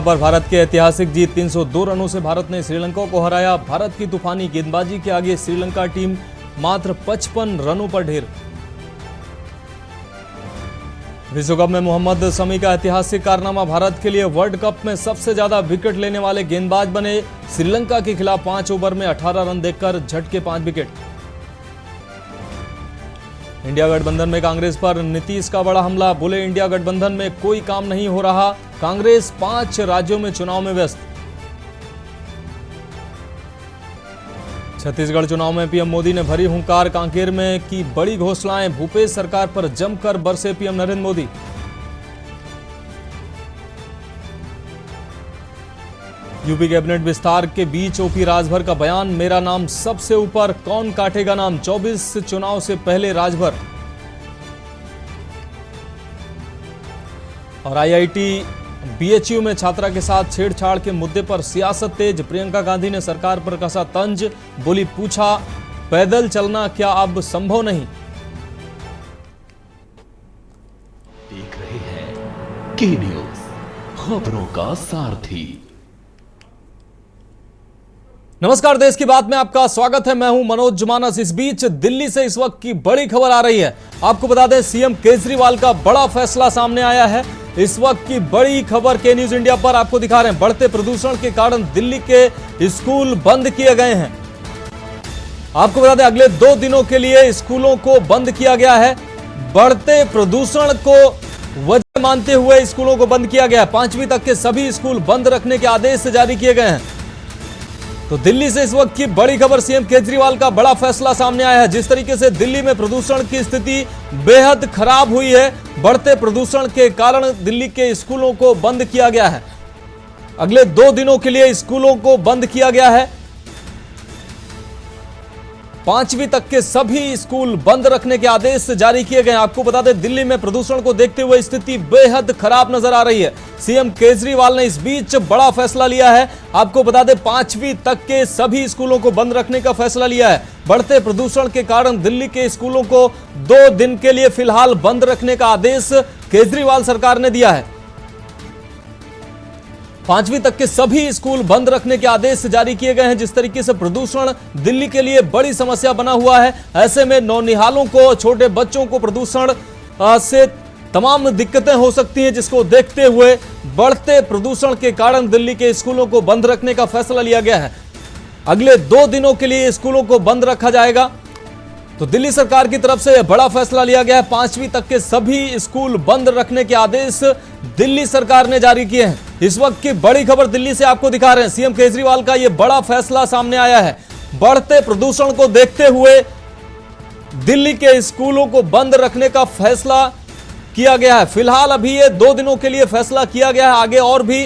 पर भारत की ऐतिहासिक जीत 302 रनों से भारत ने श्रीलंका को हराया। भारत की तूफानी गेंदबाजी के आगे श्रीलंका टीम मात्र 55 रनों पर ढेर। विश्व कप में मोहम्मद शमी का ऐतिहासिक कारनामा, भारत के लिए वर्ल्ड कप में सबसे ज्यादा विकेट लेने वाले गेंदबाज बने। श्रीलंका के खिलाफ 5 ओवर में 18 रन देकर झटके 5 विकेट। इंडिया गठबंधन में कांग्रेस पर नीतीश का बड़ा हमला, बोले इंडिया गठबंधन में कोई काम नहीं हो रहा। कांग्रेस 5 राज्यों में चुनाव में व्यस्त। छत्तीसगढ़ चुनाव में पीएम मोदी ने भरी हुंकार, कांकेर में की बड़ी घोषणाएं, भूपेश सरकार पर जमकर बरसे PM Narendra Modi. UP cabinet विस्तार के बीच ओपी राजभर का बयान, मेरा नाम सबसे ऊपर, कौन काटेगा नाम, 24 चुनाव से पहले राजभर। और आईआईटी बीएचयू में छात्रा के साथ छेड़छाड़ के मुद्दे पर सियासत तेज, प्रियंका गांधी ने सरकार पर कसा तंज, बोली पूछा पैदल चलना क्या अब संभव नहीं। देख रहे हैं के न्यूज, खबरों का सारथी। नमस्कार, देश की बात में आपका स्वागत है। मैं हूं मनोज जुमानस। इस बीच दिल्ली से इस वक्त की बड़ी खबर आ रही है। आपको बता दें, सीएम केजरीवाल का बड़ा फैसला सामने आया है। इस वक्त की बड़ी खबर के न्यूज इंडिया पर आपको दिखा रहे हैं। बढ़ते प्रदूषण के कारण दिल्ली के स्कूल बंद किए गए हैं। आपको बता दें, अगले 2 दिनों के लिए स्कूलों को बंद किया गया है। बढ़ते प्रदूषण को वजह मानते हुए स्कूलों को बंद किया गया है। 5वीं तक के सभी स्कूल बंद रखने के आदेश जारी किए गए हैं। तो दिल्ली से इस वक्त की बड़ी खबर, सीएम केजरीवाल का बड़ा फैसला सामने आया है। जिस तरीके से दिल्ली में प्रदूषण की स्थिति बेहद खराब हुई है, बढ़ते प्रदूषण के कारण दिल्ली के स्कूलों को बंद किया गया है। अगले 2 दिनों के लिए स्कूलों को बंद किया गया है। 5वीं तक के सभी स्कूल बंद रखने के आदेश जारी किए गए हैं। आपको बता दें, दिल्ली में प्रदूषण को देखते हुए स्थिति बेहद खराब नजर आ रही है। सीएम केजरीवाल ने इस बीच बड़ा फैसला लिया है। आपको बता दें, 5वीं तक के सभी स्कूलों को बंद रखने का फैसला लिया है। बढ़ते प्रदूषण के कारण दिल्ली के स्कूलों को 2 दिन के लिए फिलहाल बंद रखने का आदेश केजरीवाल सरकार ने दिया है। 5वीं तक के सभी स्कूल बंद रखने के आदेश जारी किए गए हैं। जिस तरीके से प्रदूषण दिल्ली के लिए बड़ी समस्या बना हुआ है, ऐसे में नौनिहालों को, छोटे बच्चों को प्रदूषण से तमाम दिक्कतें हो सकती हैं, जिसको देखते हुए बढ़ते प्रदूषण के कारण दिल्ली के स्कूलों को बंद रखने का फैसला लिया गया है। अगले 2 दिनों के लिए स्कूलों को बंद रखा जाएगा। तो दिल्ली सरकार की तरफ से बड़ा फैसला लिया गया है। 5वीं तक के सभी स्कूल बंद रखने के आदेश दिल्ली सरकार ने जारी किए हैं। इस वक्त की बड़ी खबर दिल्ली से आपको दिखा रहे हैं। सीएम केजरीवाल का यह बड़ा फैसला सामने आया है। बढ़ते प्रदूषण को देखते हुए दिल्ली के स्कूलों को बंद रखने का फैसला किया गया है। फिलहाल अभी ये 2 दिनों के लिए फैसला किया गया है, आगे और भी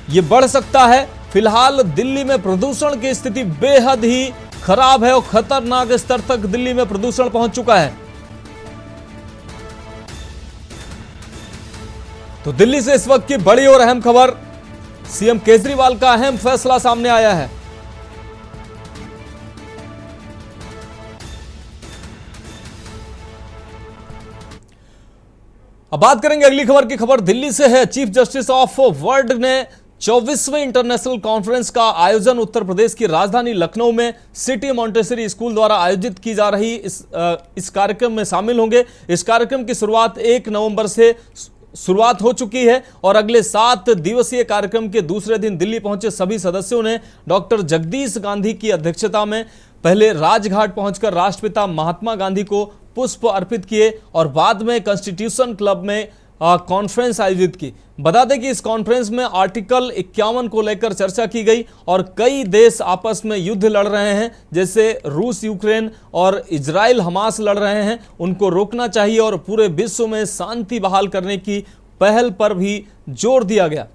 ये बढ़ सकता है। फिलहाल दिल्ली में प्रदूषण की स्थिति बेहद ही खराब है और खतरनाक स्तर तक दिल्ली में प्रदूषण पहुंच चुका है। तो दिल्ली से इस वक्त की बड़ी और अहम खबर, सीएम केजरीवाल का अहम फैसला सामने आया है। अब बात करेंगे अगली खबर की। खबर दिल्ली से है। चीफ जस्टिस ऑफ वर्ल्ड ने 24वें इंटरनेशनल कॉन्फ्रेंस का आयोजन उत्तर प्रदेश की राजधानी लखनऊ में सिटी मॉन्टेसरी स्कूल द्वारा आयोजित की जा रही इस कार्यक्रम में शामिल होंगे। इस कार्यक्रम की शुरुआत 1 नवंबर से शुरुआत हो चुकी है और अगले 7 दिवसीय कार्यक्रम के दूसरे दिन दिल्ली पहुंचे सभी सदस्यों ने डॉक्टर जगदीश गांधी की अध्यक्षता में पहले राजघाट पहुंचकर राष्ट्रपिता महात्मा गांधी को पुष्प अर्पित किए और बाद में कॉन्स्टिट्यूशन क्लब में कॉन्फ्रेंस आयोजित की। बता दें कि इस कॉन्फ्रेंस में आर्टिकल 51 को लेकर चर्चा की गई और कई देश आपस में युद्ध लड़ रहे हैं, जैसे रूस यूक्रेन और इजराइल हमास लड़ रहे हैं, उनको रोकना चाहिए और पूरे विश्व में शांति बहाल करने की पहल पर भी जोर दिया गया।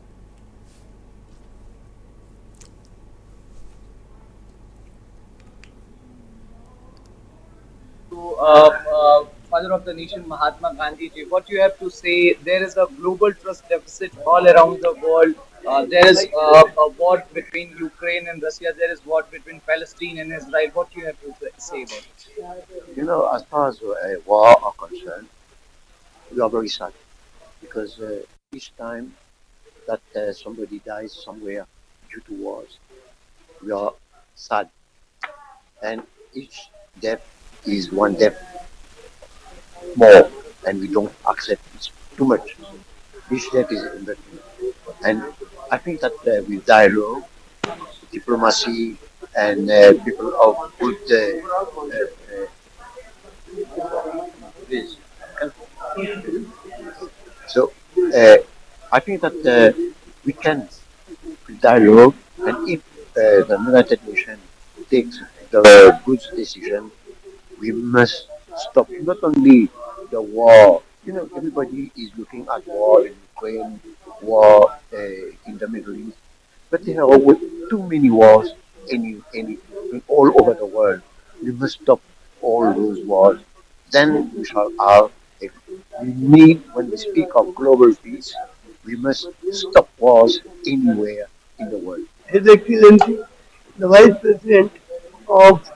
Father of the nation, Mahatma Gandhi ji, what you have to say? There is a global trust deficit all around the world. There is a war between Ukraine and Russia. There is war between Palestine and Israel. What you have to say about it? You know, as far as war are concerned, we are very sad because each time that somebody dies somewhere due to wars. We are sad, and each death is one death more, and we don't accept it too much. Each death is investment, and I think that with dialogue, diplomacy, and people of good please. So I think that we can dialogue, and if the United Nations takes the good decision, we must stop not only the war. You know, everybody is looking at war in Ukraine, war in the Middle East, but there are too many wars all over the world. We must stop all those wars. Then we shall have a, we need, when we speak of global peace, we must stop wars anywhere in the world. His Excellency, the Vice President of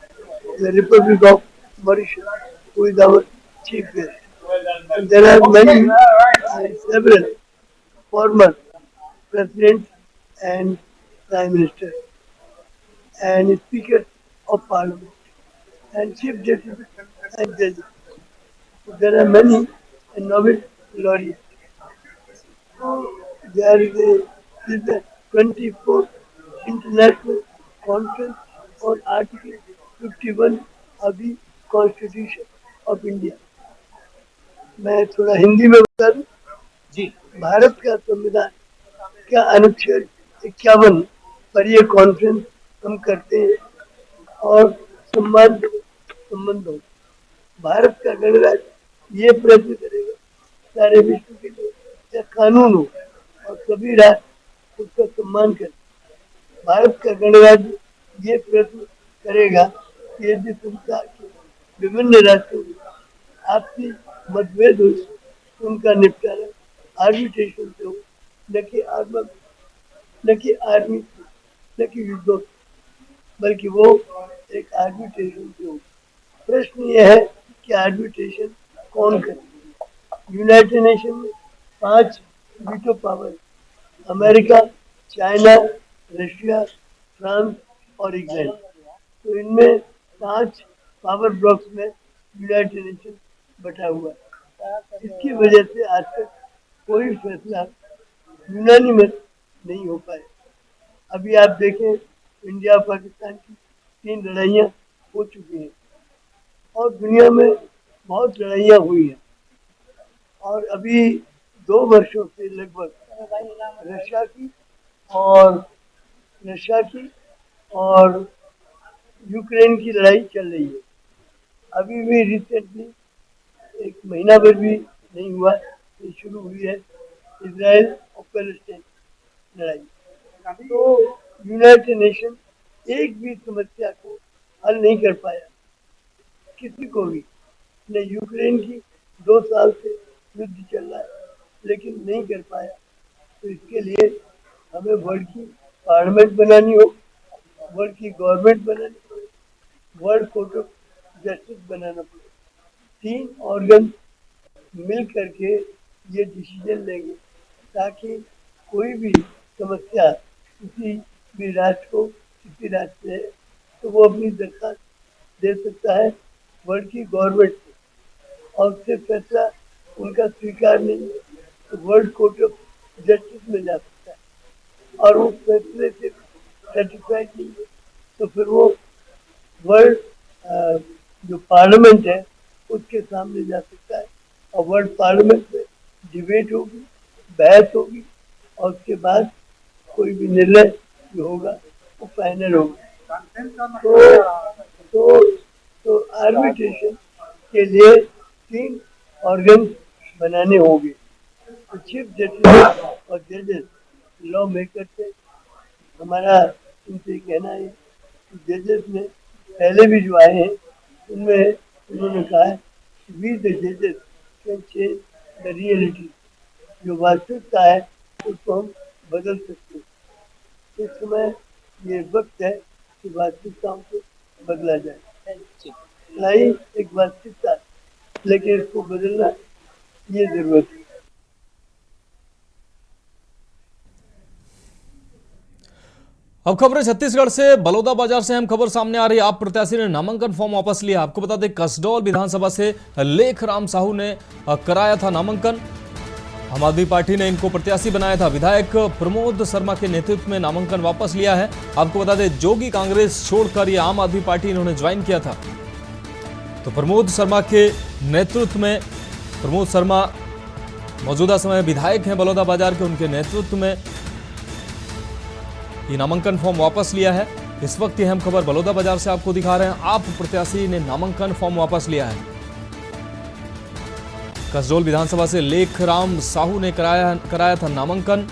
the Republic of Mauritius, who is our chief guest. And there are many, several former presidents and prime ministers and speakers of parliament and chief justices and judges. So there are many Nobel laureates. So there is the 24th International Conference on Article 51 of the Constitution of India. मैं थोड़ा हिंदी में बता दूं जी। भारत का संविधान का अनुच्छेद 51 पर यह कॉन्फ्रेंस हम करते हैं और संबंध हो। भारत का गणराज्य ये प्रयत्न करेगा सारे विश्व के लिए या कानून हो और सभी राष्ट्र उसका सम्मान करें। भारत का गणराज्य ये प्रयत्न करेगा कि यदि संसार के विभिन्न राष्ट्रों में आपसी मतभेद हो तो उनका निपटारा आर्बिट्रेशन से हो, न कि आर्मी से, न कि युद्धों से, बल्कि वो एक आर्बिट्रेशन से हो। प्रश्न यह है कि आर्बिट्रेशन कौन करे। यूनाइटेड नेशन में 5 veto power, America, China, Russia, France और इंग्लैंड। तो इनमें 5 पावर ब्लॉक्स में यूनाइटेड नेशन बटा हुआ है। इसकी वजह से आज तक कोई फैसला यूनानिमस नहीं हो पाया। अभी आप देखें, इंडिया और पाकिस्तान की 3 लड़ाइयाँ हो चुकी हैं और दुनिया में बहुत लड़ाइयाँ हुई हैं। और अभी 2 वर्षों से लगभग रशिया की और यूक्रेन की लड़ाई चल रही है। अभी भी रिसेंटली 1 महीना भर भी नहीं हुआ, ये शुरू हुई है इजराइल और पैलेस्टाइन लड़ाई। तो यूनाइटेड नेशन एक भी समस्या को हल नहीं कर पाया, किसी को भी। न यूक्रेन की 2 साल से युद्ध चल रहा है लेकिन नहीं कर पाया। तो इसके लिए हमें वर्ल्ड की पार्लियामेंट बनानी हो, वर्ल्ड की गवर्नमेंट बनानी पड़े, वर्ल्ड कोर्ट ऑफ जस्टिस बनाना पड़े। 3 ऑर्गन मिल करके ये डिसीजन लेंगे ताकि कोई भी समस्या किसी भी राष्ट्र को, किसी राष्ट्र से है तो वो अपनी दरखास्त दे सकता है वर्ल्ड की गवर्नमेंट से, और उससे फैसला उनका स्वीकार नहीं तो वर्ल्ड कोर्ट ऑफ जस्टिस में जा सकता है, और उस फैसले से सेटिस्फाइड नहीं है तो फिर वो वर्ल्ड जो पार्लियामेंट है उसके सामने जा सकता है, और वर्ल्ड पार्लियामेंट में डिबेट होगी, बहस होगी, और उसके बाद कोई भी निर्णय जो होगा वो फाइनल होगा। तो आर्बिट्रेशन के लिए 3 ऑर्गन बनाने होंगे। तो चीफ जस्टिस और जजेस लॉ मेकर से हमारा उनसे कहना है कि जजेस में पहले भी जो आए हैं उनमें उन्होंने कहा है वी द जजेस कैन चेंज द रियलिटी, जो वास्तविकता है उसको हम बदल सकते हैं। इस समय ये वक्त है कि वास्तविकताओं को बदला जाए। लड़ाई एक वास्तविकता है लेकिन इसको बदलना ये जरूरत है। अब खबरें छत्तीसगढ़ से। बलौदाबाजार से अहम खबर सामने आ रही है। आप प्रत्याशी ने नामांकन फॉर्म वापस लिया। आपको बता दें कसडौल विधानसभा से लेखराम साहू ने कराया था नामांकन। आम आदमी पार्टी ने इनको प्रत्याशी बनाया था। विधायक प्रमोद शर्मा के नेतृत्व में नामांकन वापस लिया है। आपको बता दें जोगी कांग्रेस छोड़कर ये आम आदमी पार्टी इन्होंने ज्वाइन किया था। तो प्रमोद शर्मा के नेतृत्व में, प्रमोद शर्मा मौजूदा समय विधायक हैं बलौदाबाजार के, उनके नेतृत्व में ये नामांकन फॉर्म वापस लिया है। इस वक्त ये अहम खबर बलौदाबाजार से आपको दिखा रहे हैं। आप प्रत्याशी ने नामांकन फॉर्म वापस लिया है। कसडोल विधानसभा से लेखराम साहू ने कराया था नामांकन।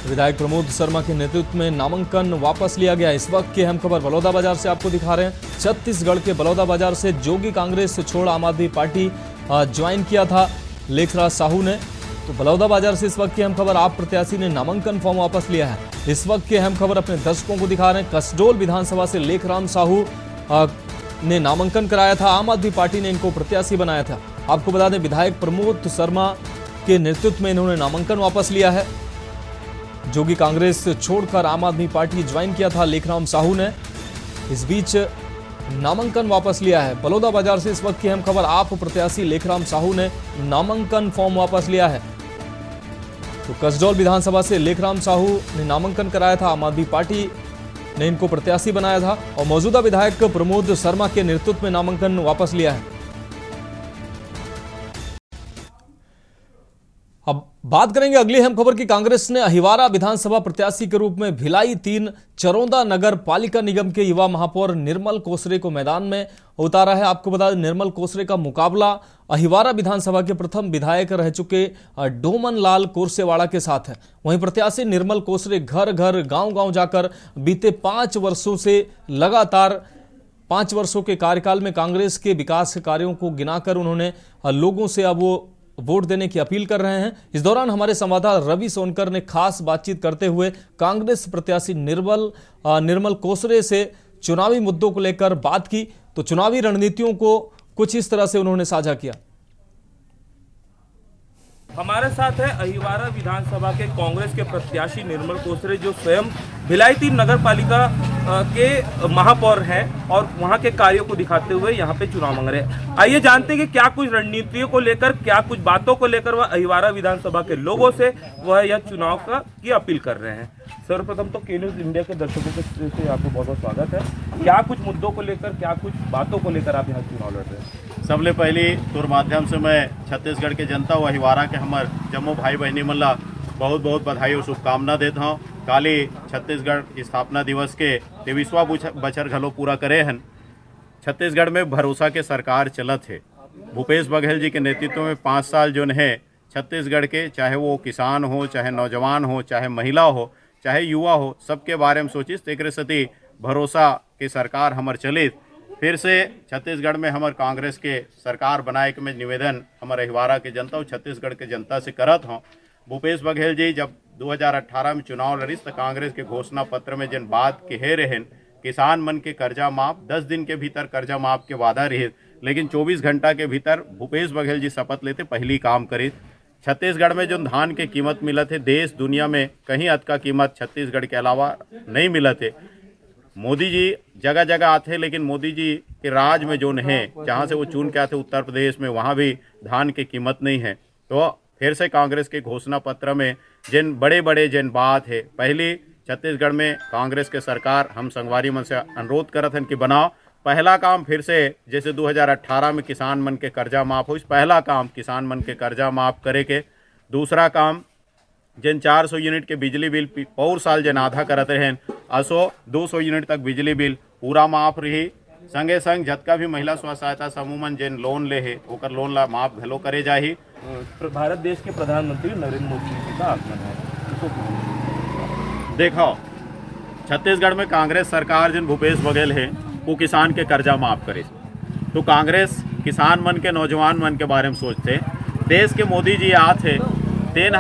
विधायक प्रमोद शर्मा के नेतृत्व में नामांकन वापस लिया गया। इस वक्त की अहम खबर बलौदाबाजार से आपको दिखा रहे हैं। छत्तीसगढ़ के बलौदाबाजार से जोगी कांग्रेस छोड़ आम आदमी पार्टी ज्वाइन किया था लेखराज साहू ने। तो बलौदाबाजार से इस वक्त की अहम खबर, आप प्रत्याशी ने नामांकन फॉर्म वापस लिया है। इस वक्त की अहम खबर अपने दर्शकों को दिखा रहे हैं। कसडोल विधानसभा से लेखराम साहू ने नामांकन कराया था। आम आदमी पार्टी ने इनको प्रत्याशी बनाया था। आपको बता दें विधायक प्रमोद शर्मा के नेतृत्व में इन्होंने नामांकन वापस लिया है। जोगी कांग्रेस छोड़कर आम आदमी पार्टी ज्वाइन किया था लेखराम साहू ने। इस बीच नामांकन वापस लिया है। बलौदाबाजार से इस वक्त की अहम खबर, आप प्रत्याशी लेखराम साहू ने नामांकन फॉर्म वापस लिया है। तो कसडौल विधानसभा से लेखराम साहू ने नामांकन कराया था। आम आदमी पार्टी ने इनको प्रत्याशी बनाया था और मौजूदा विधायक प्रमोद शर्मा के नेतृत्व में नामांकन वापस लिया है। अब बात करेंगे अगली अहम खबर की। कांग्रेस ने अहिवारा विधानसभा प्रत्याशी के रूप में भिलाई 3 चरोदा नगर पालिका निगम के युवा महापौर निर्मल कोसरे को मैदान में उतारा है। आपको बता दें निर्मल कोसरे का मुकाबला अहिवारा विधानसभा के प्रथम विधायक रह चुके डोमन लाल कोरसेवाड़ा के साथ है। वहीं प्रत्याशी निर्मल कोसरे घर घर गांव-गांव जाकर बीते 5 वर्षों से लगातार 5 वर्षों के कार्यकाल में कांग्रेस के विकास कार्यों को गिनाकर उन्होंने लोगों से अब वो वोट देने की अपील कर रहे हैं। इस दौरान हमारे संवाददाता रवि सोनकर ने खास बातचीत करते हुए कांग्रेस प्रत्याशी निर्मल कोसरे से चुनावी मुद्दों को लेकर बात की। तो चुनावी रणनीतियों को कुछ इस तरह से उन्होंने साझा किया। हमारे साथ है अहिवारा विधानसभा के कांग्रेस के प्रत्याशी निर्मल कोसरे, जो स्वयं भिलाई 3 नगर पालिका के महापौर हैं और वहां के कार्यों को दिखाते हुए यहां पे चुनाव मांग रहे हैं। आइए जानते हैं कि क्या कुछ रणनीतियों को लेकर, क्या कुछ बातों को लेकर वह अहिवारा विधानसभा के लोगों से वह यह चुनाव की अपील कर रहे हैं। सर्वप्रथम तो के न्यूज़ इंडिया के दर्शकों से आपको बहुत बहुत स्वागत है। क्या कुछ मुद्दों को लेकर, क्या कुछ बातों को लेकर आप यहाँ चुनाव लड़ रहे हैं? सबले पहले तोर माध्यम से मैं छत्तीसगढ़ के जनता व अहिवारा के हमार जम्मो भाई बहनी मन ला बहुत बहुत बधाई और शुभकामना देता हूँ। काली छत्तीसगढ़ स्थापना दिवस के 23वां बछर घलो पूरा करे हन। छत्तीसगढ़ में भरोसा के सरकार चलत है। भूपेश बघेल जी के नेतृत्व में 5 साल जो है छत्तीसगढ़ के, चाहे वो किसान हो, चाहे नौजवान हो, चाहे महिला हो, चाहे युवा हो, सबके बारे में सोचिस। एक सती भरोसा के सरकार हमार चलित। फिर से छत्तीसगढ़ में हमार कांग्रेस के सरकार बनाए के मैं निवेदन हमारे अहिवारा के जनता और छत्तीसगढ़ के जनता से करत हूँ। भूपेश बघेल जी जब 2018 में चुनाव लड़िस तो कांग्रेस के घोषणा पत्र में जिन बात कहे रहन, किसान मन के कर्जा माफ, 10 दिन के भीतर कर्जा माफ के वादा रहे, लेकिन 24 घंटा के भीतर भूपेश बघेल जी शपथ लेते पहली काम करे। छत्तीसगढ़ में जो धान के कीमत मिलत है, देश दुनिया में कहीं अतका कीमत छत्तीसगढ़ के अलावा नहीं मिलत है। मोदी जी जगह जगह आते, लेकिन मोदी जी के राज में जो है, जहाँ से वो चुन के आते उत्तर प्रदेश में, वहाँ भी धान की कीमत नहीं है। तो फिर से कांग्रेस के घोषणा पत्र में जिन बड़े बड़े जिन बात है, पहली छत्तीसगढ़ में कांग्रेस के सरकार हम संगवारी मन से अनुरोध करत हन कि बनाओ। पहला काम फिर से जैसे 2018 में किसान मन के कर्जा माफ हो, इस पहला काम किसान मन के कर्जा माफ करे के। दूसरा काम जिन 400 यूनिट के बिजली बिल और साल जन आधा करते हैं, असो 200 यूनिट तक बिजली बिल पूरा माफ रही। संगे संग जतका भी महिला स्व सहायता समूह मन जिन लोन ले है ओकर लोन ला माफ घलो करे जाही। भारत देश के प्रधानमंत्री नरेंद्र मोदी जी का आगमन है, देखो छत्तीसगढ़ में कांग्रेस सरकार जिन भूपेश बघेल है वो किसान के कर्जा माफ करे, तो कांग्रेस किसान मन के, नौजवान मन के बारे में सोचते। देश के मोदी जी आते तेन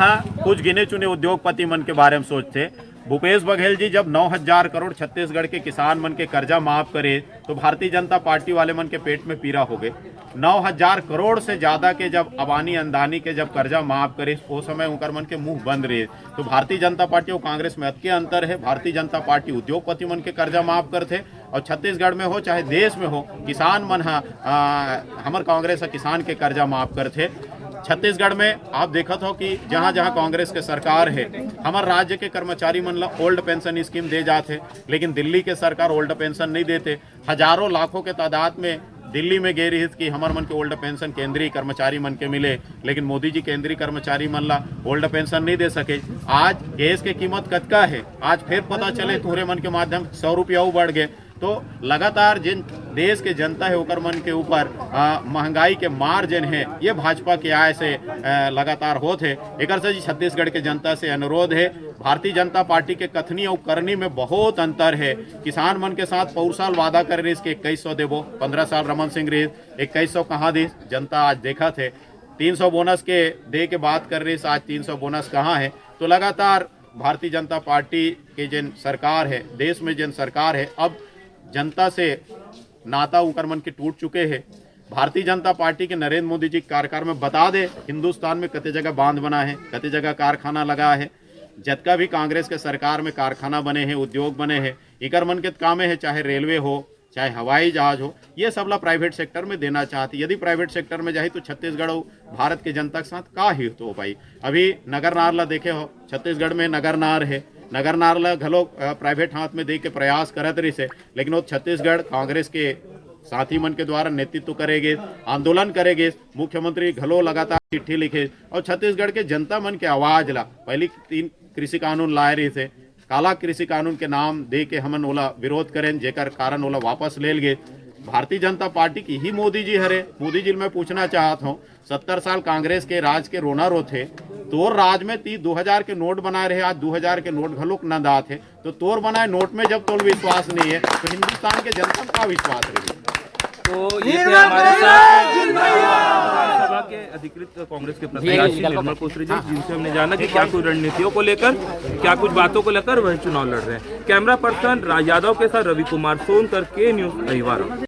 कुछ गिने चुने उद्योगपति मन के बारे में सोचते। भूपेश बघेल जी जब 9,000 करोड़ छत्तीसगढ़ के किसान मन के कर्जा माफ करे तो भारतीय जनता पार्टी वाले मन के पेट में पीड़ा हो गए। 9,000 करोड़ से ज्यादा के जब अबानी अंदानी के जब कर्जा माफ करे उस समय उनकर मन के मुंह बंद रहे। तो भारतीय जनता पार्टी और कांग्रेस में अतके अंतर है। भारतीय जनता पार्टी उद्योगपति मन के कर्जा माफ करते और छत्तीसगढ़ में हो चाहे देश में हो किसान मन हमार कांग्रेस किसान के कर्जा माफ करते। छत्तीसगढ़ में आप देखत हो कि जहां जहां कांग्रेस के सरकार है हमारे राज्य के कर्मचारी मन ला ओल्ड पेंशन स्कीम दे जाते, लेकिन दिल्ली के सरकार ओल्ड पेंशन नहीं देते। हजारों लाखों के तादाद में दिल्ली में गए रही कि हमारे मन के ओल्ड पेंशन केंद्रीय कर्मचारी मन के मिले, लेकिन मोदी जी केंद्रीय कर्मचारी मन ला ओल्ड पेंशन नहीं दे सके। आज गैस के कीमत कतका है आज फिर पता चले तुहरे मन के माध्यम 100 रुपया बढ़ गए। तो लगातार जिन देश के जनता है ओकर मन के ऊपर महंगाई के मार जिन है ये भाजपा के आय से लगातार होते। एक से छत्तीसगढ़ के जनता से अनुरोध है, भारतीय जनता पार्टी के कथनी और करनी में बहुत अंतर है। किसान मन के साथ पौर साल वादा कर रही इसके 2100 देवो, 15 साल रमन सिंह रही 2100 कहाँ दी जनता आज देखा थे। 300 बोनस के दे के बात कर रही आज 300 बोनस कहाँ है। तो लगातार भारतीय जनता पार्टी के जिन सरकार है देश में जिन सरकार है अब जनता से नाता उकर मन के टूट चुके हैं। भारतीय जनता पार्टी के नरेंद्र मोदी जी कार्यकाल में बता दे हिंदुस्तान में कते जगह बांध बना है, कते जगह कारखाना लगा है। जतका भी कांग्रेस के सरकार में कारखाना बने हैं, उद्योग बने हैं, इकर मन के कामे है, चाहे रेलवे हो चाहे हवाई जहाज हो, ये सब ला प्राइवेट सेक्टर में देना चाहती। यदि प्राइवेट सेक्टर में जाए तो छत्तीसगढ़ और भारत के जनता के साथ का ही तो भाई। अभी नगर नार ला देखे हो, छत्तीसगढ़ में नगर नार है, नगर नार ला घलो प्राइवेट हाथ में दे के प्रयास करत रही से, लेकिन वो छत्तीसगढ़ कांग्रेस के साथी मन के द्वारा नेतृत्व करेगे, आंदोलन करेगे। मुख्यमंत्री घलो लगातार चिट्ठी लिखे और छत्तीसगढ़ के जनता मन के आवाज ला पहली 3 कृषि कानून लाए रही थे, काला कृषि कानून के नाम दे के हमन ओला विरोध करें, जेकर कारण ओला वापस ले गए। भारतीय जनता पार्टी की ही मोदी जी हरे। मोदी जी मैं पूछना चाहता हूँ, 70 साल कांग्रेस के राज के रोना रो थे, तोर राज में 2000 के नोट बनाए रहे, आज 2000 के नोट घलोक न दा थे। तो तोर बनाए नोट में जब तोर विश्वास नहीं है तो हिंदुस्तान के जनता का विश्वास रही। तो ये थे हमारे साथ विधानसभा के अधिकृत कांग्रेस के प्रत्याशी निर्मल कोसरे जी, जिनसे हमने जाना कि क्या कुछ रणनीतियों को लेकर, क्या कुछ बातों को लेकर वह चुनाव लड़ रहे हैं। कैमरा पर्सन राज यादव के साथ रवि कुमार सोनकर के न्यूज अहिवारा।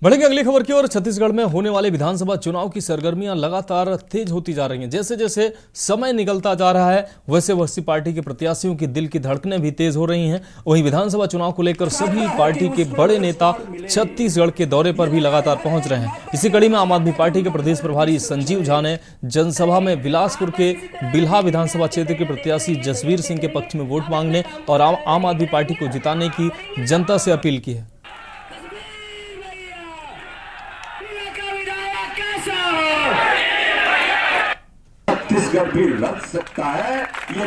बढ़ेंगे अगली खबर की ओर। छत्तीसगढ़ में होने वाले विधानसभा चुनाव की सरगर्मियां लगातार तेज होती जा रही हैं। जैसे जैसे समय निकलता जा रहा है वैसे वैसे पार्टी के प्रत्याशियों की दिल की धड़कनें भी तेज हो रही हैं। वहीं विधानसभा चुनाव को लेकर सभी पार्टी के बड़े नेता छत्तीसगढ़ के दौरे पर भी लगातार पहुंच रहे हैं। इसी कड़ी में आम आदमी पार्टी के प्रदेश प्रभारी संजीव झा ने जनसभा में बिलासपुर के बिल्हा विधानसभा क्षेत्र के प्रत्याशी जसवीर सिंह के पक्ष में वोट मांगने और आम आदमी पार्टी को जिताने की जनता से अपील की है। भी लग सकता है ये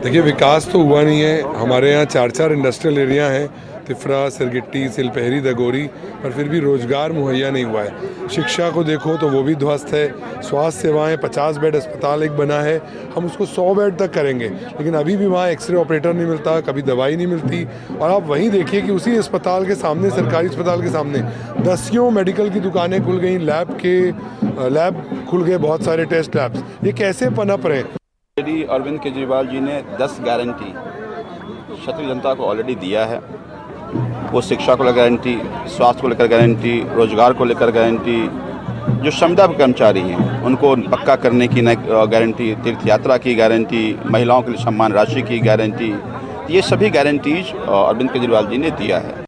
देखिए, विकास तो हुआ नहीं है। हमारे यहाँ 4 इंडस्ट्रियल एरिया हैं, तिफरा, सिरगिट्टी, सिलपहरी, दगोरी, पर फिर भी रोजगार मुहैया नहीं हुआ है। शिक्षा को देखो तो वो भी ध्वस्त है। स्वास्थ्य सेवाएं 50 बेड अस्पताल एक बना है, हम उसको 100 बेड तक करेंगे, लेकिन अभी भी वहाँ एक्सरे ऑपरेटर नहीं मिलता, कभी दवाई नहीं मिलती। और आप वहीं देखिए कि उसी अस्पताल के सामने, सरकारी अस्पताल के सामने 10 मेडिकल की दुकानें खुल गई, लैब खुल गए, बहुत सारे टेस्ट लैब्स। ये कैसे पनप रहे? अरविंद केजरीवाल जी ने 10 गारंटी क्षत्रिय जनता को ऑलरेडी दिया है। वो शिक्षा को लेकर गारंटी, स्वास्थ्य को लेकर गारंटी, रोजगार को लेकर गारंटी, जो संविदा कर्मचारी हैं उनको पक्का करने की गारंटी, तीर्थ यात्रा की गारंटी, महिलाओं के लिए सम्मान राशि की गारंटी, ये सभी गारंटीज अरविंद केजरीवाल जी ने दिया है।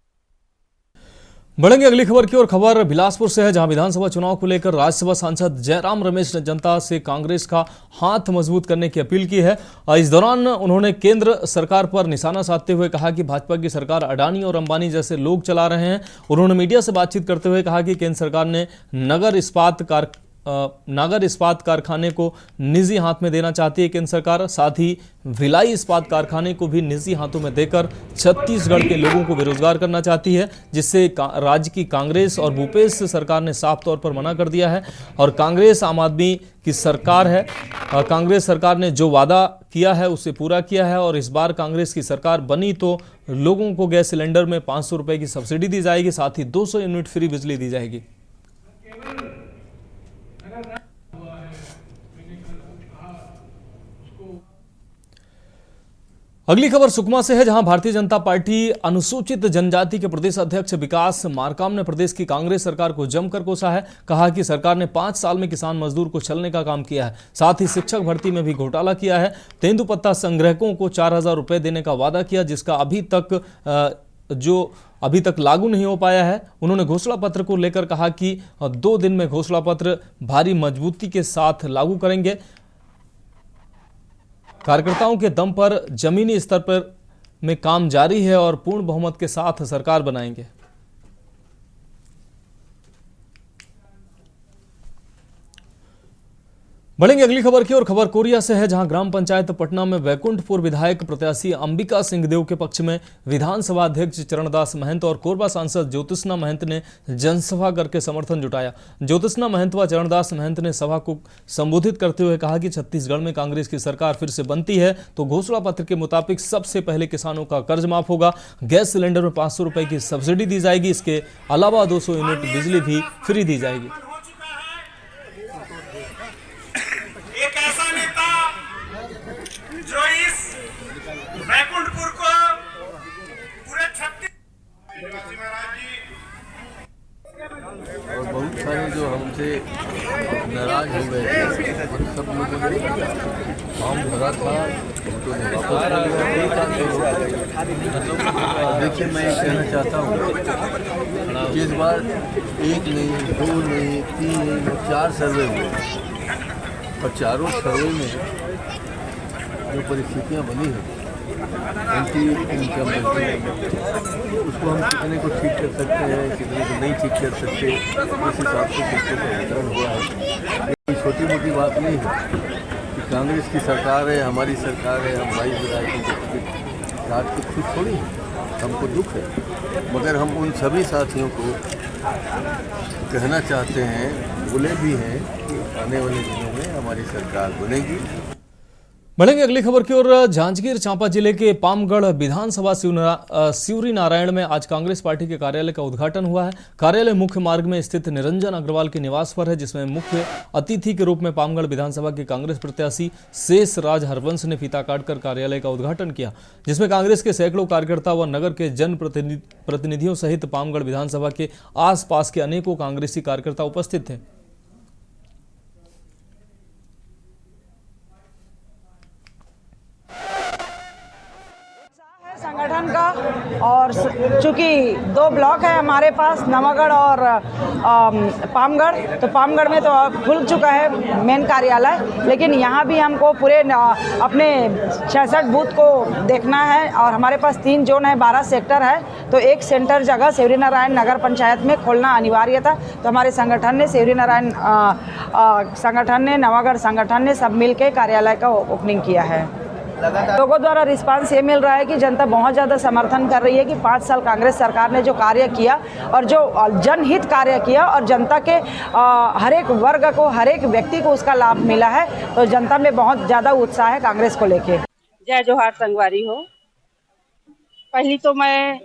बढ़ेंगे अगली खबर की ओर। खबर बिलासपुर से है, जहां विधानसभा चुनाव को लेकर राज्यसभा सांसद जयराम रमेश ने जनता से कांग्रेस का हाथ मजबूत करने की अपील की है। इस दौरान उन्होंने केंद्र सरकार पर निशाना साधते हुए कहा कि भाजपा की सरकार अडानी और अंबानी जैसे लोग चला रहे हैं। उन्होंने मीडिया से बातचीत करते हुए कहा कि केंद्र सरकार ने नागर इस्पात कारखाने को निजी हाथ में देना चाहती है केंद्र सरकार। साथ ही भिलाई इस्पात कारखाने को भी निजी हाथों में देकर छत्तीसगढ़ के लोगों को बेरोजगार करना चाहती है, जिससे राज्य की कांग्रेस और भूपेश सरकार ने साफ तौर पर मना कर दिया है। और कांग्रेस आम आदमी की सरकार है, कांग्रेस सरकार ने जो वादा किया है उसे पूरा किया है। और इस बार कांग्रेस की सरकार बनी तो लोगों को गैस सिलेंडर में 500 रुपए की सब्सिडी दी जाएगी, साथ ही 200 यूनिट फ्री बिजली दी जाएगी। अगली खबर सुकमा से है, जहां भारतीय जनता पार्टी अनुसूचित जनजाति के प्रदेश अध्यक्ष विकास मार्काम ने प्रदेश की कांग्रेस सरकार को जमकर कोसा है। कहा कि सरकार ने 5 साल में किसान मजदूर को छलने का काम किया है, साथ ही शिक्षक भर्ती में भी घोटाला किया है। तेंदुपत्ता संग्राहकों को 4000 रुपए देने का वादा किया, जिसका अभी तक लागू नहीं हो पाया है। उन्होंने घोषणा पत्र को लेकर कहा कि 2 दिन में घोषणा पत्र भारी मजबूती के साथ लागू करेंगे। कार्यकर्ताओं के दम पर जमीनी स्तर पर में काम जारी है और पूर्ण बहुमत के साथ सरकार बनाएंगे। बढ़ेंगे अगली खबर की और खबर कोरिया से है, जहां ग्राम पंचायत पटना में वैकुंठपुर विधायक प्रत्याशी अंबिका सिंहदेव के पक्ष में विधानसभा अध्यक्ष चरणदास महंत और कोरबा सांसद ज्योतिष्ना महंत ने जनसभा करके समर्थन जुटाया। ज्योतिष्ना महंत व चरणदास महंत ने सभा को संबोधित करते हुए कहा कि छत्तीसगढ़ में कांग्रेस की सरकार फिर से बनती है तो घोषणा पत्र के मुताबिक सबसे पहले किसानों का कर्ज माफ होगा, गैस सिलेंडर में 500 रुपए की सब्सिडी दी जाएगी, इसके अलावा 200 यूनिट बिजली भी फ्री दी जाएगी। एक ऐसा नेता जो इस वैकुंठपुर को पूरे 36 और बहुत सारे जो हमसे नाराज हो गए थे उन सब लोगों ने फॉर्म भरा था, उनको वापस देखिए, मैं ये कहना चाहता हूँ कि इस बार 1 नहीं, 2 नहीं, 3 नहीं, 4 सर्वे हुए और चारों सर्वे में जो परिस्थितियाँ बनी हैं एंटी इनकम उसको हम कितने को ठीक कर सकते हैं, कितने को नहीं ठीक कर सकते, उस हिसाब से कितने का वितरण हुआ है। ये छोटी मोटी बात नहीं है कि कांग्रेस की सरकार है, हमारी सरकार है, हम 22 विधायकों को काट के खुश थोड़ी हैं, हमको दुख है, मगर हम उन सभी साथियों को कहना चाहते हैं, बोले भी हैं कि आने वाले दिनों में हमारी सरकार बनेगी। बढ़ेंगे अगली खबर की ओर। जांजगीर चांपा जिले के पामगढ़ विधानसभा सिवरी नारायण में आज कांग्रेस पार्टी के कार्यालय का उद्घाटन हुआ है। कार्यालय मुख्य मार्ग में स्थित निरंजन अग्रवाल के निवास पर है, जिसमें मुख्य अतिथि के रूप में पामगढ़ विधानसभा के कांग्रेस प्रत्याशी शेष राज हरवंश ने फीता काटकर कार्यालय का उद्घाटन किया, जिसमें कांग्रेस के सैकड़ों कार्यकर्ता व नगर के जन प्रतिनिधियों सहित पामगढ़ विधानसभा के आसपास के अनेकों कांग्रेसी कार्यकर्ता उपस्थित थे। संगठन का, और चूंकि 2 ब्लॉक है हमारे पास, नवागढ़ और पामगढ़, तो पामगढ़ में तो खुल चुका है मेन कार्यालय, लेकिन यहाँ भी हमको पूरे अपने 66 बूथ को देखना है और हमारे पास 3 जोन है, 12 सेक्टर है, तो एक सेंटर जगह सिवरी नारायण नगर पंचायत में खोलना अनिवार्य था। तो हमारे संगठन ने, सिवरी नारायण संगठन ने, नवागढ़ संगठन ने सब मिल के कार्यालय का ओपनिंग किया है। लोगों द्वारा रिस्पांस ये मिल रहा है कि जनता बहुत ज़्यादा समर्थन कर रही है कि 5 साल कांग्रेस सरकार ने जो कार्य किया और जो जनहित कार्य किया और जनता के हर एक वर्ग को, हर एक व्यक्ति को उसका लाभ मिला है, तो जनता में बहुत ज़्यादा उत्साह है कांग्रेस को लेके। जय जोहार संगवारी हो। पहली तो मैं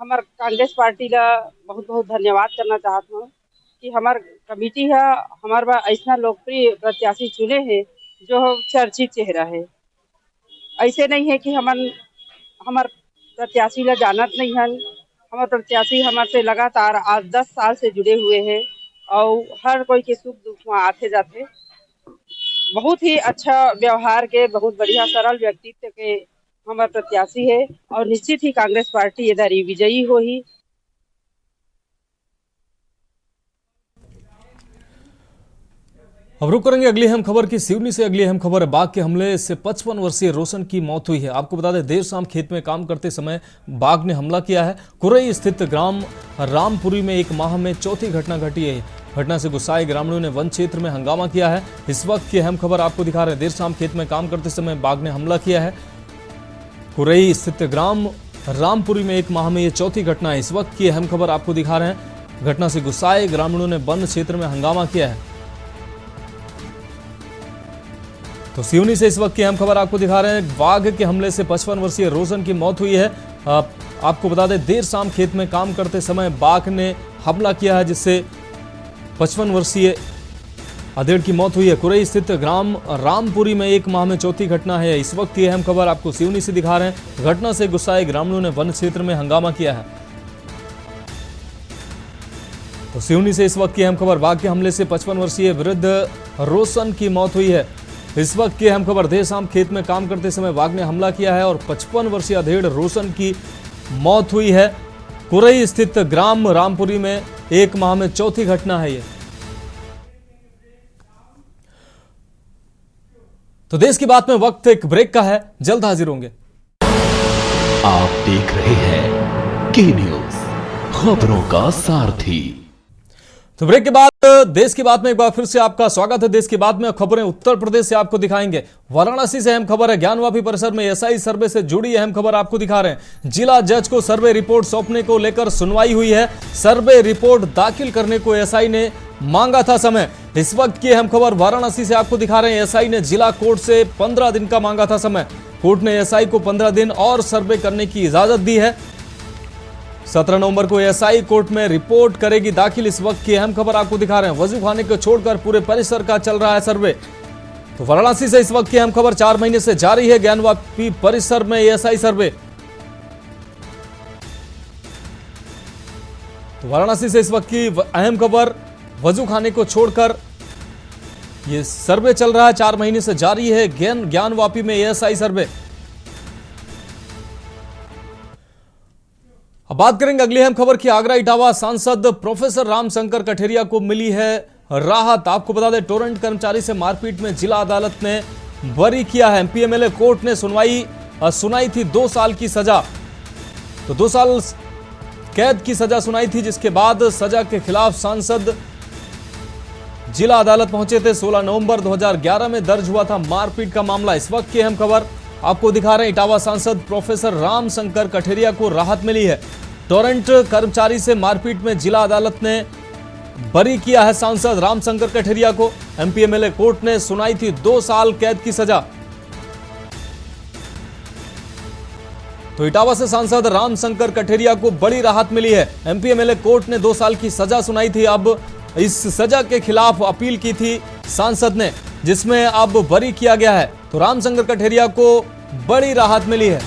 हमार कांग्रेस पार्टी का बहुत बहुत धन्यवाद करना चाहता हूँ कि हमार कमेटी है, हमारे ऐसा लोकप्रिय प्रत्याशी चुने हैं जो चर्चित चेहरा है। ऐसे नहीं है कि हमार प्रत्याशी ला जानत नहीं है, हमार प्रत्याशी हमारे से लगातार आज 10 साल से जुड़े हुए हैं और हर कोई के सुख दुख में आते जाते। बहुत ही अच्छा व्यवहार के, बहुत बढ़िया सरल व्यक्तित्व के हमारे प्रत्याशी है और निश्चित ही कांग्रेस पार्टी इधर विजयी हो ही। अब रुक करेंगे अगली अहम खबर की। सिवनी से अगली अहम खबर है, बाघ के हमले से 55 वर्षीय रोशन की मौत हुई है। आपको बता दें, देर शाम खेत में काम करते समय बाघ ने हमला किया है। कुरई स्थित ग्राम रामपुरी में 1 माह में चौथी घटना घटी है। घटना से गुस्साए ग्रामीणों ने वन क्षेत्र में हंगामा किया है। इस वक्त की अहम खबर आपको दिखा रहे हैं। देर शाम खेत में काम करते समय बाघ ने हमला किया है। कुरई स्थित ग्राम रामपुरी में 1 माह में ये चौथी घटना है। इस वक्त की अहम खबर आपको दिखा रहे हैं। घटना से गुस्साए ग्रामीणों ने वन क्षेत्र में हंगामा किया है। तो सिवनी से इस वक्त की अहम खबर आपको दिखा रहे हैं। बाघ के हमले से 55 वर्षीय रोशन की मौत हुई है। आपको बता दें, देर शाम खेत में काम करते समय बाघ ने हमला किया है, जिससे 55 वर्षीय अधेड़ की मौत हुई है। कुरई स्थित ग्राम रामपुरी में 1 माह में चौथी घटना है। इस वक्त ये अहम खबर आपको सिवनी से दिखा रहे हैं। घटना से गुस्साए ग्रामीणों ने वन क्षेत्र में हंगामा किया है। तो सिवनी से इस वक्त की अहम खबर, बाघ के हमले से 55 वर्षीय वृद्ध रोशन की मौत हुई है। इस वक्त की अहम खबर, देर शाम खेत में काम करते समय बाघ ने हमला किया है और 55 वर्षीय अधेड़ रोशन की मौत हुई है। कुरई स्थित ग्राम रामपुरी में 1 माह में चौथी घटना है ये। तो देश की बात में वक्त एक ब्रेक का है, जल्द हाजिर होंगे। आप देख रहे हैं के न्यूज, खबरों का सारथी। तो ब्रेक के बाद देश की बात में एक बार फिर से आपका स्वागत है। देश की बात में खबरें उत्तर प्रदेश से आपको दिखाएंगे। वाराणसी से अहम खबर है। ज्ञानवापी परिसर में एसआई सर्वे से जुड़ी अहम खबर आपको दिखा रहे हैं। जिला जज को सर्वे रिपोर्ट सौंपने को लेकर सुनवाई हुई है। सर्वे रिपोर्ट दाखिल करने को एसआई ने मांगा था समय। इस वक्त की अहम खबर वाराणसी से आपको दिखा रहे हैं। एसआई ने जिला कोर्ट से 15 दिन का मांगा था समय। कोर्ट ने एसआई को 15 दिन और सर्वे करने की इजाजत दी है। 17 नवंबर को एसआई कोर्ट में रिपोर्ट करेगी दाखिल। इस वक्त की अहम खबर आपको दिखा रहे हैं। वजू खाने को छोड़कर पूरे परिसर का चल रहा है सर्वे। तो वाराणसी से इस वक्त की अहम खबर, 4 महीने से जारी है ज्ञानवापी परिसर में एसआई सर्वे। तो वाराणसी से इस वक्त की अहम खबर, वजू खाने को छोड़कर यह सर्वे चल रहा है, 4 महीने से जारी है ज्ञानवापी में एएसआई सर्वे। अब बात करेंगे अगली अहम खबर की। आगरा इटावा सांसद प्रोफेसर रामशंकर कठेरिया को मिली है राहत। आपको बता दें, टोरेंट कर्मचारी से मारपीट में जिला अदालत ने बरी किया है। एमपी एमएलए कोर्ट ने सुनाई थी 2 साल की सजा। तो 2 साल कैद की सजा सुनाई थी, जिसके बाद सजा के खिलाफ सांसद जिला अदालत पहुंचे थे। 16 नवंबर 2011 में दर्ज हुआ था मारपीट का मामला। इस वक्त की अहम खबर आपको दिखा रहे हैं। इटावा सांसद प्रोफेसर रामशंकर कठेरिया को राहत मिली है। टोरेंट कर्मचारी से मारपीट में जिला अदालत ने बरी किया है सांसद रामशंकर कठेरिया को। एमपी एमएलए कोर्ट ने सुनाई थी 2 साल कैद की सजा। तो इटावा से सांसद रामशंकर कठेरिया को बड़ी राहत मिली है। एमपी एमएलए कोर्ट ने 2 साल की सजा सुनाई थी। अब इस सजा के खिलाफ अपील की थी सांसद ने, जिसमें अब बरी किया गया है। तो रामशंकर कठेरिया को बड़ी राहत मिली है।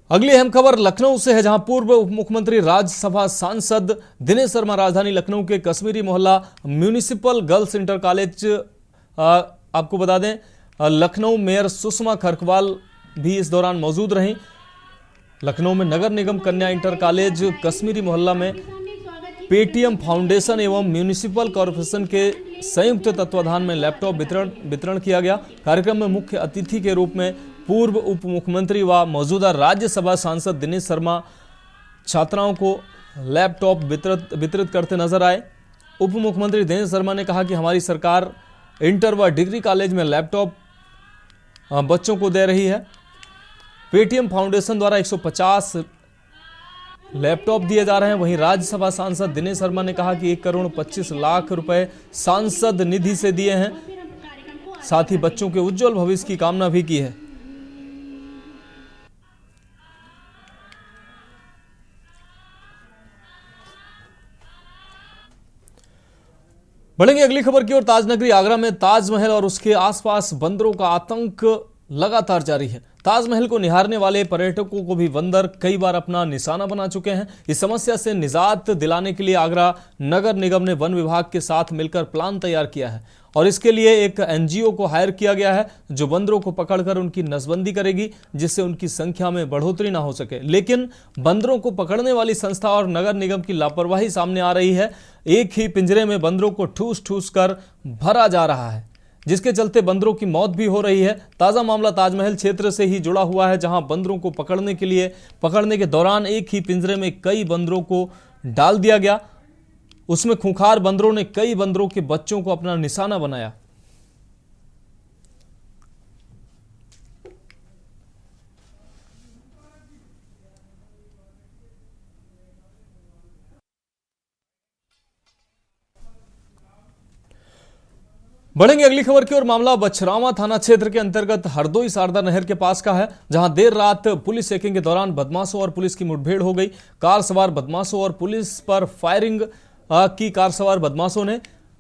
अगली अहम खबर लखनऊ से है, जहां पूर्व उप मुख्यमंत्री राज्यसभा सांसद दिनेश शर्मा राजधानी लखनऊ के कश्मीरी मोहल्ला म्यूनिसिपल गर्ल्स इंटर कॉलेज, आपको बता दें लखनऊ मेयर सुषमा खरकवाल भी इस दौरान मौजूद रहीं। लखनऊ में नगर निगम कन्या इंटर कॉलेज कश्मीरी मोहल्ला में पेटीएम फाउंडेशन एवं म्यूनिसिपल कॉर्पोरेशन के संयुक्त तत्वाधान में लैपटॉप वितरण किया गया। कार्यक्रम में मुख्य अतिथि के रूप में पूर्व उप मुख्यमंत्री व मौजूदा राज्यसभा सांसद दिनेश शर्मा छात्राओं को लैपटॉप वितरित करते नजर आए। उप मुख्यमंत्री दिनेश शर्मा ने कहा कि हमारी सरकार इंटर व डिग्री कॉलेज में लैपटॉप बच्चों को दे रही है। पेटीएम फाउंडेशन द्वारा 150 लैपटॉप दिए जा रहे हैं। वहीं राज्यसभा सांसद दिनेश शर्मा ने कहा कि 1 करोड़ 25 लाख रुपए सांसद निधि से दिए हैं। साथ ही बच्चों के उज्जवल भविष्य की कामना भी की है। बढ़ेंगे अगली खबर की ओर। ताजनगरी आगरा में ताजमहल और उसके आसपास बंदरों का आतंक लगातार जारी है। ताजमहल को निहारने वाले पर्यटकों को भी बंदर कई बार अपना निशाना बना चुके हैं। इस समस्या से निजात दिलाने के लिए आगरा नगर निगम ने वन विभाग के साथ मिलकर प्लान तैयार किया है और इसके लिए एक एनजीओ को हायर किया गया है, जो बंदरों को पकड़कर उनकी नसबंदी करेगी, जिससे उनकी संख्या में बढ़ोतरी ना हो सके। लेकिन बंदरों को पकड़ने वाली संस्था और नगर निगम की लापरवाही सामने आ रही है। एक ही पिंजरे में बंदरों को ठूस ठूस कर भरा जा रहा है, जिसके चलते बंदरों की मौत भी हो रही है। ताजा मामला ताजमहल क्षेत्र से ही जुड़ा हुआ है, जहां बंदरों को पकड़ने के दौरान एक ही पिंजरे में कई बंदरों को डाल दिया गया। उसमें खूंखार बंदरों ने कई बंदरों के बच्चों को अपना निशाना बनाया। बढ़ेंगे अगली खबर की ओर। मामला बछरावा थाना क्षेत्र के अंतर्गत हरदोई शारदा नहर के पास का है, जहां देर रात पुलिस चेकिंग के दौरान बदमाशों और पुलिस की मुठभेड़ हो गई। कार सवार बदमाशों और पुलिस पर फायरिंग की कार सवार बदमाशों ने।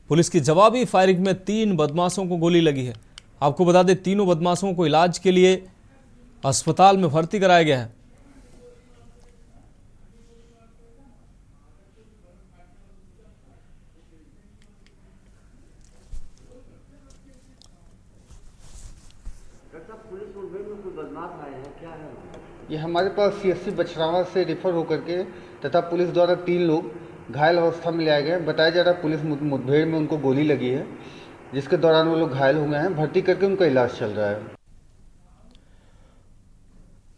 पुलिस की जवाबी फायरिंग में 3 बदमाशों को गोली लगी है। आपको बता दें, तीनों बदमाशों को इलाज के लिए अस्पताल में भर्ती कराया गया है। ये हमारे पास CSC बछरावा से रेफर होकर के तथा पुलिस द्वारा 3 लोग घायल अवस्था में लाए गए। बताया जा रहा है पुलिस मुठभेड़ में उनको गोली लगी है, जिसके दौरान वो लोग घायल हो गए हैं। भर्ती करके उनका इलाज चल रहा है।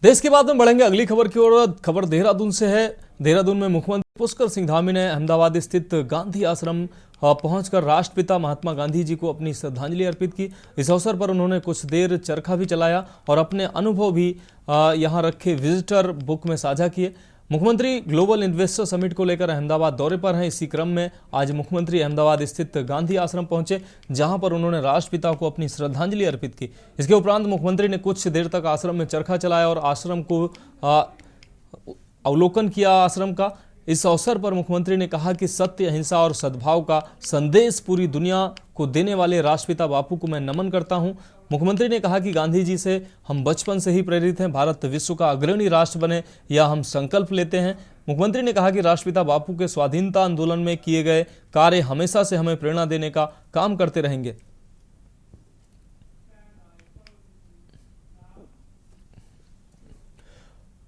देश के बाद में बढ़ेंगे अगली खबर की ओर। खबर देहरादून से है। देहरादून में मुख्यमंत्री पुष्कर सिंह धामी ने अहमदाबाद स्थित गांधी आश्रम पहुंचकर राष्ट्रपिता महात्मा गांधी जी को अपनी श्रद्धांजलि अर्पित की। इस अवसर पर उन्होंने कुछ देर चरखा भी चलाया और अपने अनुभव भी यहां रखे विजिटर बुक में साझा किए। मुख्यमंत्री ग्लोबल इन्वेस्टर समिट को लेकर अहमदाबाद दौरे पर हैं। इसी क्रम में आज मुख्यमंत्री अहमदाबाद स्थित गांधी आश्रम पहुंचे, जहां पर उन्होंने राष्ट्रपिता को अपनी श्रद्धांजलि अर्पित की। इसके उपरांत मुख्यमंत्री ने कुछ देर तक आश्रम में चरखा चलाया और आश्रम को अवलोकन किया आश्रम का। इस अवसर पर मुख्यमंत्री ने कहा कि सत्य, अहिंसा और सद्भाव का संदेश पूरी दुनिया को देने वाले राष्ट्रपिता बापू को मैं नमन करता हूं। मुख्यमंत्री ने कहा कि गांधी जी से हम बचपन से ही प्रेरित हैं। भारत विश्व का अग्रणी राष्ट्र बने, यह हम संकल्प लेते हैं। मुख्यमंत्री ने कहा कि राष्ट्रपिता बापू के स्वाधीनता आंदोलन में किए गए कार्य हमेशा से हमें प्रेरणा देने का काम करते रहेंगे।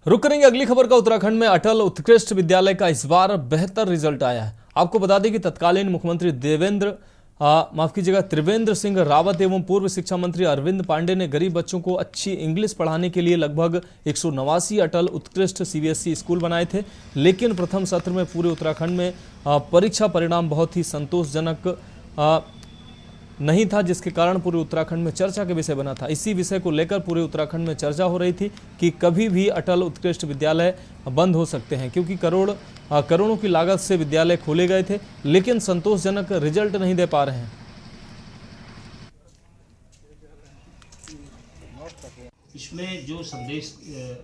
रुक करेंगे अगली खबर का। उत्तराखंड में अटल उत्कृष्ट विद्यालय का इस बार बेहतर रिजल्ट आया है। आपको बता दें कि तत्कालीन मुख्यमंत्री त्रिवेंद्र सिंह रावत एवं पूर्व शिक्षा मंत्री अरविंद पांडे ने गरीब बच्चों को अच्छी इंग्लिश पढ़ाने के लिए लगभग 189 अटल उत्कृष्ट CBSE स्कूल बनाए थे। लेकिन प्रथम सत्र में पूरे उत्तराखंड में परीक्षा परिणाम बहुत ही संतोषजनक नहीं था, जिसके कारण पूरे उत्तराखंड में चर्चा के विषय बना था। इसी विषय को लेकर पूरे उत्तराखंड में चर्चा हो रही थी कि कभी भी अटल उत्कृष्ट विद्यालय बंद हो सकते हैं, क्योंकि करोड़ों की लागत से विद्यालय खोले गए थे, लेकिन संतोषजनक रिजल्ट नहीं दे पा रहे हैं। इसमें जो संदेश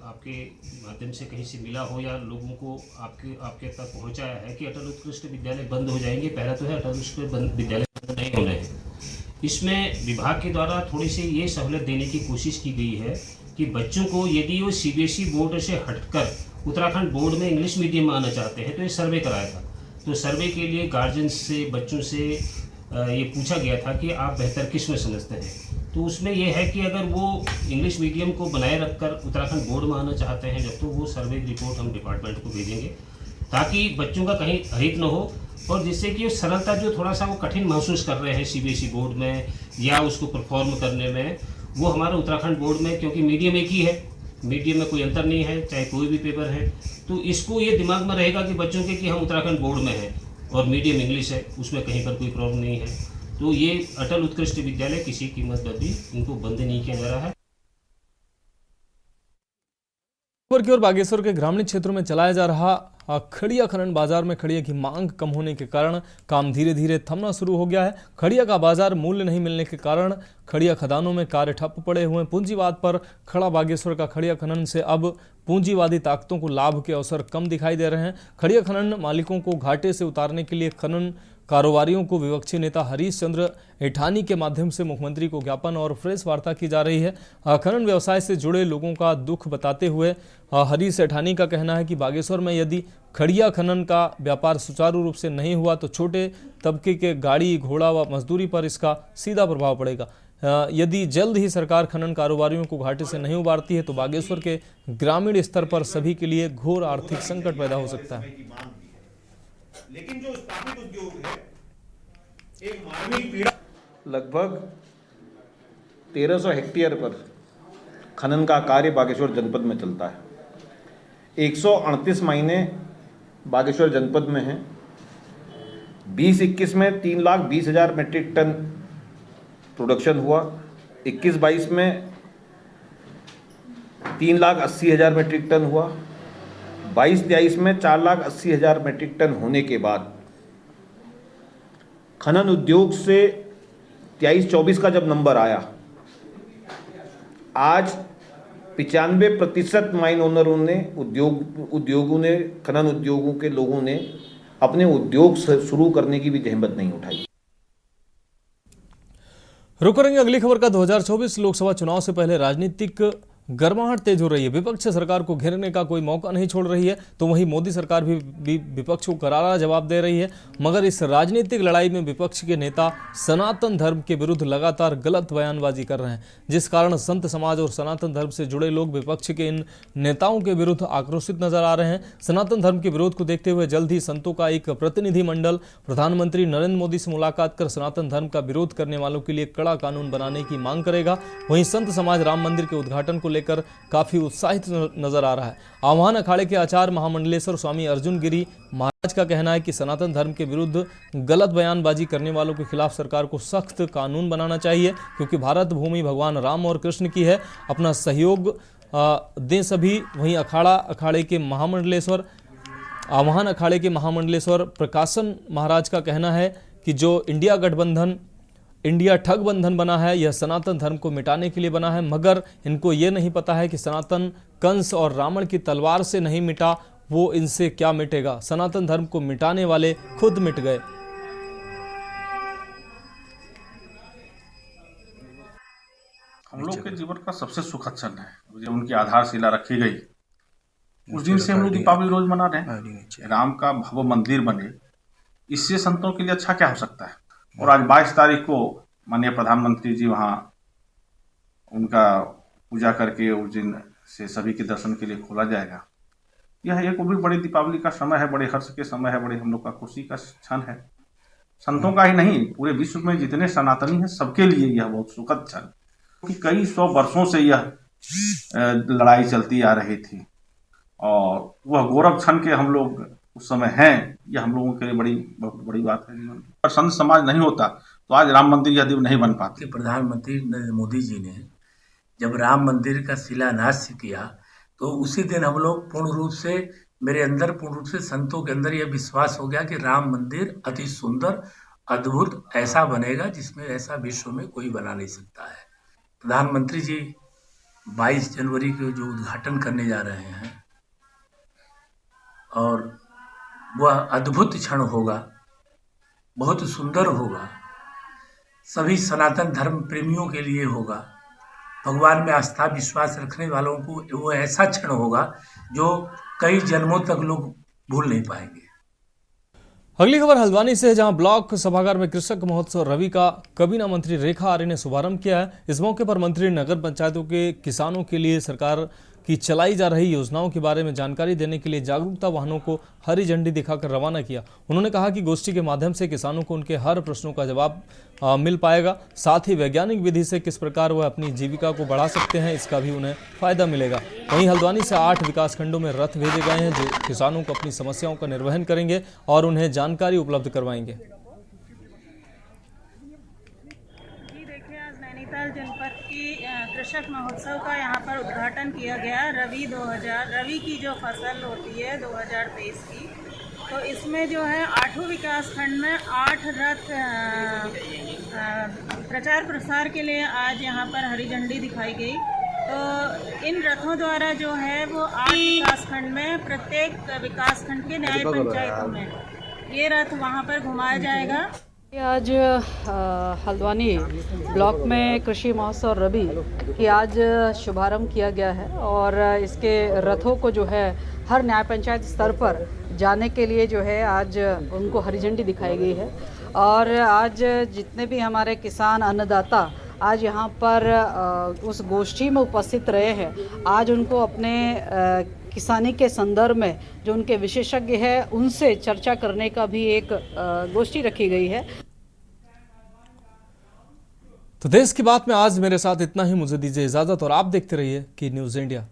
आपके माध्यम से कहीं से मिला हो या लोगों को आपके तक पहुंचाया है कि अटल उत्कृष्ट विद्यालय बंद हो जाएंगे, पहला तो है अटल उत्कृष्ट विद्यालय बंद नहीं होने हैं। इसमें विभाग के द्वारा थोड़ी सी ये सहूलियत देने की कोशिश की गई है कि बच्चों को यदि वो CBSE बोर्ड से हटकर उत्तराखंड बोर्ड में इंग्लिश मीडियम में आना चाहते हैं तो ये सर्वे कराया था। तो सर्वे के लिए गार्जियन से, बच्चों से ये पूछा गया था कि आप बेहतर किस में समझते हैं। तो उसमें यह है कि अगर वो इंग्लिश मीडियम को बनाए रखकर उत्तराखंड बोर्ड में आना चाहते हैं, जब तो वो सर्वे रिपोर्ट हम डिपार्टमेंट को भेजेंगे ताकि बच्चों का कहीं अहित न हो, और जिससे कि सरलता जो थोड़ा सा वो कठिन महसूस कर रहे हैं CBSE बोर्ड में या उसको परफॉर्म करने में, वो हमारे उत्तराखंड बोर्ड में, क्योंकि मीडियम एक ही है, मीडियम में कोई अंतर नहीं है, चाहे कोई भी पेपर है, तो इसको ये दिमाग में रहेगा कि बच्चों के कि हम उत्तराखंड बोर्ड में हैं और मीडियम इंग्लिश है, उसमें कहीं पर कोई प्रॉब्लम नहीं है। तो ये अटल उत्कृष्ट विद्यालय किसी कीमत पर भी इनको बंद नहीं किया जा रहा है। की ओर बागेश्वर के ग्रामीण क्षेत्रों में चलाया जा रहा खड़िया खनन बाजार में खड़िया की मांग कम होने के कारण काम धीरे धीरे थमना शुरू हो गया है। खड़िया का बाजार मूल्य नहीं मिलने के कारण खड़िया खदानों में कार्य ठप पड़े हुए हैं। पूंजीवाद पर खड़ा बागेश्वर का खड़िया खनन से अब पूंजीवादी ताकतों को लाभ के अवसर कम दिखाई दे रहे हैं। खड़िया खनन मालिकों को घाटे से उतारने के लिए खनन कारोबारियों को विपक्षी नेता हरीश चंद्र ऐठानी के माध्यम से मुख्यमंत्री को ज्ञापन और प्रेस वार्ता की जा रही है। खनन व्यवसाय से जुड़े लोगों का दुख बताते हुए हरीश ऐठानी का कहना है कि बागेश्वर में यदि खड़िया खनन का व्यापार सुचारू रूप से नहीं हुआ तो छोटे तबके के गाड़ी, घोड़ा व मजदूरी पर इसका सीधा प्रभाव पड़ेगा। यदि जल्द ही सरकार खनन कारोबारियों को घाटे से नहीं उबारती है तो बागेश्वर के ग्रामीण स्तर पर सभी के लिए घोर आर्थिक संकट पैदा हो सकता है। लेकिन जो स्थापित उद्योग है, एक मानवीय पीड़ा, लगभग 1300 हेक्टेयर पर खनन का कार्य बागेश्वर जनपद में चलता है। 138 महीने बागेश्वर जनपद में हैं। 2021 में 3,20,000 मेट्रिक टन प्रोडक्शन हुआ। 21-22 में 3,80,000 मेट्रिक टन हुआ। 22-23 में 4,80,000 मेट्रिक टन होने के बाद खनन उद्योग से 23-24 का जब नंबर आया, आज 95% माइन ओनरों ने, उद्योगों ने, खनन उद्योगों के लोगों ने अपने उद्योग शुरू करने की भी जहमत नहीं उठाई। रुक करेंगे अगली खबर का। 2024 लोकसभा चुनाव से पहले राजनीतिक गर्माहट तेज हो रही है। विपक्ष सरकार को घेरने का कोई मौका नहीं छोड़ रही है, तो वहीं मोदी सरकार भी विपक्ष को करारा जवाब दे रही है। मगर इस राजनीतिक लड़ाई में विपक्ष के नेता सनातन धर्म के विरुद्ध लगातार गलत बयानबाजी कर रहे हैं, जिस कारण संत समाज और सनातन धर्म से जुड़े लोग विपक्ष के इन नेताओं के विरुद्ध आक्रोशित नजर आ रहे हैं। सनातन धर्म के विरोध को देखते हुए जल्द ही संतों का एक प्रतिनिधिमंडल प्रधानमंत्री नरेंद्र मोदी से मुलाकात कर सनातन धर्म का विरोध करने वालों के लिए कड़ा कानून बनाने की मांग करेगा। वहीं संत समाज राम मंदिर के उद्घाटन को लेकर काफी उत्साहित नजर आ रहा है। आह्वान अखाड़े के आचार्य महामंडलेश्वर स्वामी अर्जुन गिरी महाराज का कहना है कि सनातन धर्म के विरुद्ध गलत बयानबाजी करने वालों के खिलाफ सरकार को सख्त कानून बनाना चाहिए, क्योंकि भारत भूमि भगवान राम और कृष्ण की है। अपना सहयोग दें सभी। वहीं अखाड़े के महामंडलेश्वर आह्वान अखाड़े के महामंडलेश्वर प्रकाशन महाराज का कहना है कि जो इंडिया ठग बंधन बना है, यह सनातन धर्म को मिटाने के लिए बना है, मगर इनको ये नहीं पता है कि सनातन कंस और रावण की तलवार से नहीं मिटा, वो इनसे क्या मिटेगा। सनातन धर्म को मिटाने वाले खुद मिट गए। हम लोग के जीवन का सबसे सुखद क्षण है जब उनकी आधारशिला रखी गई। उस दिन से हम लोग दीपावली रोज मना रहे हैं। राम का भव्य मंदिर बने, इससे संतों के लिए अच्छा क्या हो सकता है। और आज 22 तारीख को माननीय प्रधानमंत्री जी वहाँ उनका पूजा करके उस दिन से सभी के दर्शन के लिए खोला जाएगा। यह एक भी बड़ी दीपावली का समय है, बड़े हर्ष के समय है, बड़े हम लोग का खुशी का क्षण है। संतों का ही नहीं, पूरे विश्व में जितने सनातनी हैं सबके लिए यह बहुत सुखद क्षण, क्योंकि कई 100 वर्षों से यह लड़ाई चलती आ रही थी और वह गौरव क्षण के हम लोग उस समय हैं। यह हम लोगों के लिए बहुत बड़ी बात है जीवन। पर संत समाज नहीं होता तो आज राम मंदिर यदि नहीं बन पाते। प्रधानमंत्री नरेंद्र मोदी जी ने जब राम मंदिर का शिलान्यास किया तो उसी दिन हम लोग पूर्ण रूप से संतों के अंदर यह विश्वास हो गया कि राम मंदिर अति सुंदर अद्भुत ऐसा बनेगा जिसमें ऐसा विश्व में कोई बना नहीं सकता है। प्रधानमंत्री जी 22 जनवरी को जो उद्घाटन करने जा रहे हैं और वह अद्भुत क्षण होगा, बहुत सुंदर होगा, सभी सनातन धर्म प्रेमियों के लिए होगा। भगवान में आस्था विश्वास रखने वालों को वो ऐसा क्षण होगा जो कई जन्मों तक लोग भूल नहीं पाएंगे। अगली खबर हल्द्वानी से है, जहां ब्लॉक सभागार में कृषक महोत्सव रवि का कबीना मंत्री रेखा आर्य ने शुभारंभ किया है। इस मौके पर मंत्री ने नगर पंचायतों के किसानों के लिए सरकार की चलाई जा रही योजनाओं के बारे में जानकारी देने के लिए जागरूकता वाहनों को हरी झंडी दिखाकर रवाना किया। उन्होंने कहा कि गोष्ठी के माध्यम से किसानों को उनके हर प्रश्नों का जवाब मिल पाएगा। साथ ही वैज्ञानिक विधि से किस प्रकार वह अपनी जीविका को बढ़ा सकते हैं, इसका भी उन्हें फायदा मिलेगा। वहीं हल्द्वानी से 8 विकासखंडों में रथ भेजे गए हैं जो किसानों को अपनी समस्याओं का निर्वहन करेंगे और उन्हें जानकारी उपलब्ध करवाएंगे। नैनीताल जनपद की कृषक महोत्सव का यहाँ पर उद्घाटन किया गया। रवि की जो फसल होती है 2023 की, तो इसमें जो है 8 विकासखंड में 8 रथ प्रचार प्रसार के लिए आज यहाँ पर हरी झंडी दिखाई गई। तो इन रथों द्वारा जो है वो 8 विकासखंड में प्रत्येक विकासखंड के न्याय पंचायतों में ये रथ वहाँ पर घुमाया जाएगा। आज हल्द्वानी ब्लॉक में कृषि महोत्सव रवि की आज शुभारंभ किया गया है और इसके रथों को जो है हर न्याय पंचायत स्तर पर जाने के लिए जो है आज उनको हरी झंडी दिखाई गई है। और आज जितने भी हमारे किसान अन्नदाता आज यहाँ पर उस गोष्ठी में उपस्थित रहे हैं, आज उनको अपने किसानी के संदर्भ में जो उनके विशेषज्ञ हैं उनसे चर्चा करने का भी एक गोष्ठी रखी गई है। तो देश की बात में आज मेरे साथ इतना ही। मुझे दीजिए इजाजत और आप देखते रहिए की न्यूज़ इंडिया।